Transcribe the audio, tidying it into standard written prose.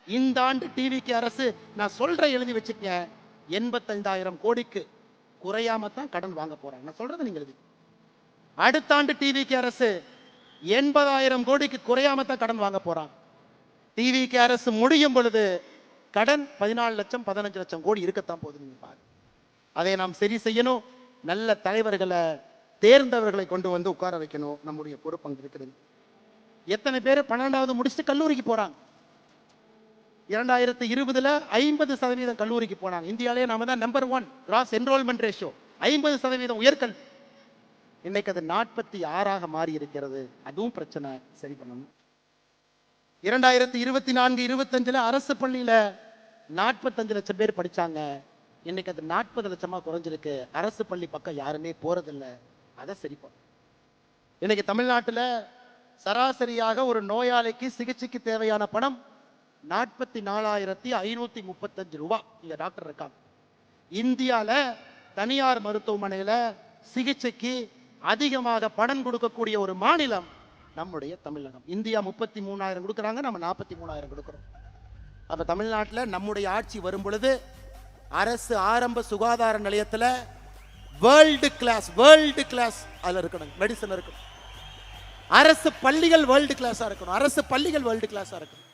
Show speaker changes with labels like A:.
A: இந்த ஆண்டு டிவிக்கு அரசு நான் சொல்ற எழுதி வச்சுக்க 85,000 கோடிக்கு குறையாம தான் கடன் வாங்க போறாங்க. நான் சொல்றது நீங்க எழுதி. அடுத்த ஆண்டு டிவிக்கு அரசு 80,000 கோடிக்கு குறையாம தான் கடன் வாங்க போறாங்க. டிவிக்கு அரசு முடியும் பொழுது கடன் 14 லட்சம் 15 லட்சம் கோடி இருக்கத்தான் போகுது. நீங்க பாருங்க. அதை நாம் சரி செய்யணும். நல்ல தலைவர்களை தேர்ந்தவர்களை கொண்டு வந்து உட்கார வைக்கணும். நம்முடைய பொறுப்பு அங்க இருக்கிறது. எத்தனை பேர் 12வது முடிச்சுட்டு கல்லூரிக்கு போறாங்க? 2020 50% கல்லூரிக்கு போனாங்க. இந்தியாவிலே நாம தான் நம்பர் 1 கிராஸ் என்ரோல்மெண்ட் ரேஷியோ 50% உயர்கல்வி. இன்னைக்கு அது 46ஆக மாறி இருக்கிறது. அதுவும் பிரச்சனை, சரி பண்ணணும். 2024-25 அரசு பள்ளியில 45 லட்சம் பேர் படிச்சாங்க. இன்னைக்கு அது 40 லட்சமா குறைஞ்சிருக்கு. அரசு பள்ளி பக்கம் யாருமே போறதில்லை. அதை சரி பண்ணணும். இன்னைக்கு தமிழ்நாட்டில் சராசரியாக ஒரு நோயாளிக்கு சிகிச்சைக்கு தேவையான பணம் 44,535 ரூபாய். இங்க டாக்டர் இருக்காங்க. இந்தியாவில் தனியார் மருத்துவமனையில் சிகிச்சைக்கு அதிகமாக பணம் கொடுக்கக்கூடிய ஒரு மாநிலம் நம்முடைய தமிழகம். இந்தியா 33,000 கொடுக்குறாங்க, நம்ம 43,000 கொடுக்குறோம். அப்ப தமிழ்நாட்டில் நம்முடைய ஆட்சி வரும் பொழுது அரசு ஆரம்ப சுகாதார நிலையத்தில் வேர்ல்டு கிளாஸ் அதுல இருக்கணும். மெடிசன் இருக்கணும். அரசு பள்ளிகள் வேர்ல்டு கிளாஸா இருக்கணும்.